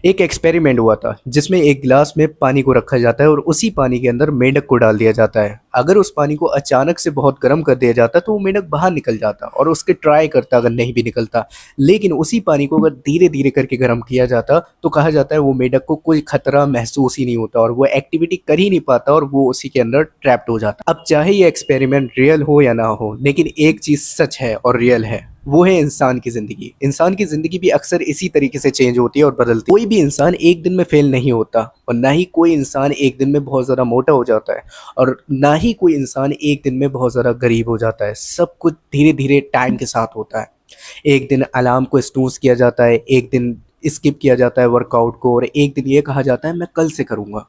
एक एक्सपेरिमेंट हुआ था जिसमें एक गिलास में पानी को रखा जाता है और उसी पानी के अंदर मेंढक को डाल दिया जाता है। अगर उस पानी को अचानक से बहुत गर्म कर दिया जाता तो वो मेंढक बाहर निकल जाता और उसके ट्राई करता, अगर नहीं भी निकलता। लेकिन उसी पानी को अगर धीरे धीरे करके गर्म किया जाता तो कहा जाता है वो मेंढक को कोई खतरा महसूस ही नहीं होता और वो एक्टिविटी कर ही नहीं पाता और वो उसी के अंदर ट्रैप्ड हो जाता। अब चाहे ये एक्सपेरिमेंट रियल हो या ना हो, लेकिन एक चीज सच है और रियल है, वो है इंसान की ज़िंदगी। इंसान की ज़िंदगी भी अक्सर इसी तरीके से चेंज होती है और बदलती है। कोई भी इंसान एक दिन में फेल नहीं होता और ना ही कोई इंसान एक दिन में बहुत ज़्यादा मोटा हो जाता है और ना ही कोई इंसान एक दिन में बहुत ज़्यादा गरीब हो जाता है। सब कुछ धीरे-धीरे टाइम के साथ होता है। एक दिन अलार्म को स्नूज़ किया जाता है, एक दिन स्किप किया जाता है वर्कआउट को और एक दिन ये कहा जाता है मैं कल से करूँगा।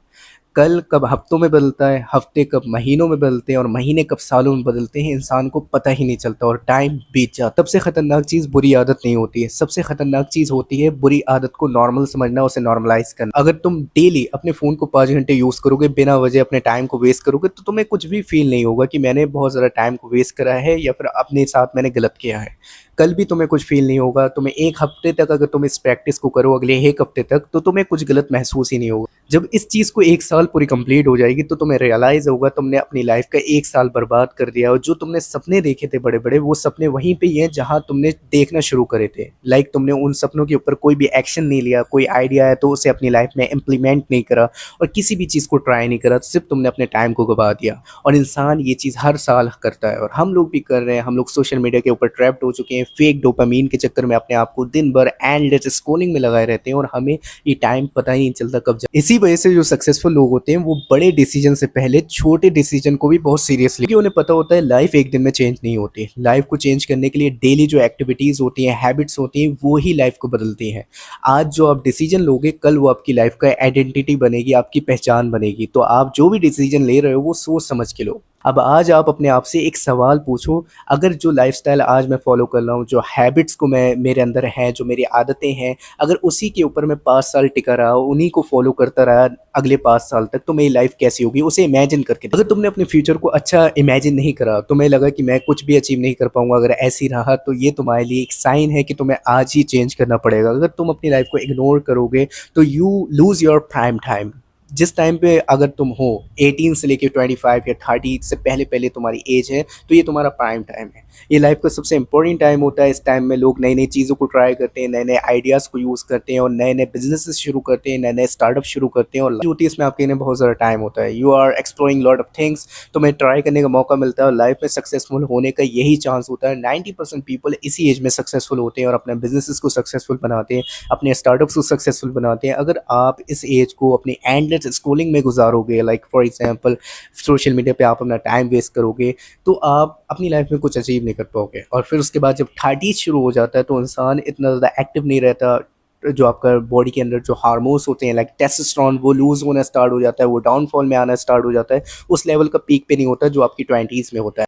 कल कब हफ्तों में बदलता है, हफ्ते कब महीनों में बदलते हैं और महीने कब सालों में बदलते हैं, इंसान को पता ही नहीं चलता और टाइम बीत जाता है। सबसे खतरनाक चीज़ बुरी आदत नहीं होती है, सबसे खतरनाक चीज़ होती है बुरी आदत को नॉर्मल समझना, उसे नॉर्मलाइज़ करना। अगर तुम डेली अपने फ़ोन को 5 घंटे यूज़ करोगे, बिना वजह अपने टाइम को वेस्ट करोगे, तो तुम्हें कुछ भी फ़ील नहीं होगा कि मैंने बहुत ज़्यादा टाइम को वेस्ट करा है या फिर अपने साथ मैंने गलत किया है। कल भी तुम्हें कुछ फ़ील नहीं होगा। तुम्हें 1 हफ्ते तक अगर तुम इस प्रैक्टिस को करो, अगले 1 हफ्ते तक, तो तुम्हें कुछ गलत महसूस ही नहीं होगा। जब इस चीज़ को 1 साल पूरी कंप्लीट हो जाएगी तो तुम्हें रियलाइज़ होगा तुमने अपनी लाइफ़ का 1 साल बर्बाद कर दिया और जो तुमने सपने देखे थे बड़े-बड़े, वो सपने वहीं पे ही हैं जहाँ तुमने देखना शुरू करे थे। लाइक तुमने उन सपनों के ऊपर कोई भी एक्शन नहीं लिया, कोई आइडिया आया तो उसे अपनी लाइफ़ में इम्प्लीमेंट नहीं करा और किसी भी चीज़ को ट्राई नहीं करा, सिर्फ़ तुमने अपने टाइम को गँवा दिया। और इंसान ये चीज़ हर साल करता है और हम लोग भी कर रहे हैं। हम लोग सोशल मीडिया के ऊपर ट्रैप्ड हो चुके हैं, फेक डोपामाइन के चक्कर में अपने आप को दिन भर एंडलेस स्क्रॉलिंग में लगाए रहते हैं और हमें ये टाइम पता ही नहीं चलता कब जा। इसी वजह से जो सक्सेसफुल लोग होते हैं वो बड़े डिसीजन से पहले छोटे डिसीजन को भी बहुत सीरियसली, क्योंकि उन्हें पता होता है लाइफ एक दिन में चेंज नहीं होती। लाइफ को चेंज करने के लिए डेली जो एक्टिविटीज होती हैं, हैबिट्स होती हैं, वो ही लाइफ को बदलती हैं। आज जो आप डिसीजन लोगे, कल वो आपकी लाइफ का आइडेंटिटी बनेगी, आपकी पहचान बनेगी। तो आप जो भी डिसीजन ले रहे हो वो सोच समझ के लो। अब आज आप अपने आप से एक सवाल पूछो, अगर जो लाइफ़स्टाइल आज मैं फ़ॉलो कर रहा हूँ, जो हैबिट्स को मैं मेरे अंदर हैं, जो मेरी आदतें हैं, अगर उसी के ऊपर मैं 5 साल टिका रहा, उन्हीं को फ़ॉलो करता रहा अगले 5 साल तक, तो मेरी लाइफ़ कैसी होगी? उसे इमेजिन करके अगर तुमने अपने फ्यूचर को अच्छा इमेजिन नहीं करा, तुम्हें लगा कि मैं कुछ भी अचीव नहीं कर पाऊँगा अगर ऐसे ही रहा, तो ये तुम्हारे लिए एक साइन है कि तुम्हें आज ही चेंज करना पड़ेगा। अगर तुम अपनी लाइफ़ को इग्नोर करोगे, तो you lose your prime time. जिस टाइम पे अगर तुम हो 18 से लेके 25 या 30 से पहले तुम्हारी एज है, तो ये तुम्हारा प्राइम टाइम है। ये लाइफ का सबसे इंपॉर्टेंट टाइम होता है। इस टाइम में लोग नई नई चीज़ों को ट्राई करते हैं, नए नए आइडियाज़ को यूज़ करते हैं और नए नए बिजनेसेस शुरू करते हैं, नए नए स्टार्टअप शुरू करते हैं और होती है इसमें आपके लिए बहुत ज़्यादा टाइम होता है। You are exploring lot of things, तुम्हें ट्राई करने का मौका मिलता है और लाइफ में सक्सेसफुल होने का यही चांस होता है। 90% पीपल इसी एज में सक्सेसफुल होते हैं और अपने बिजनेसेस को सक्सेसफुल बनाते हैं, अपने स्टार्टअप्स को सक्सेसफुल बनाते हैं। अगर आप इस एज को अपनी एंडलेस स्क्रॉलिंग में गुजारोगे, like for example social media पे आप अपना टाइम वेस्ट करोगे, तो आप अपनी लाइफ में कुछ अचीव नहीं कर पाओगे। और फिर उसके बाद जब 30 शुरू हो जाता है तो इंसान इतना ज़्यादा एक्टिव नहीं रहता। जो आपका बॉडी के अंदर जो हार्मोन्स होते हैं लाइक टेस्टोस्टेरोन, वो लूज़ होना स्टार्ट हो जाता है, वो डाउनफॉल में आना स्टार्ट हो जाता है। उस लेवल का पीक पे नहीं होता जो आपकी 20s में होता है।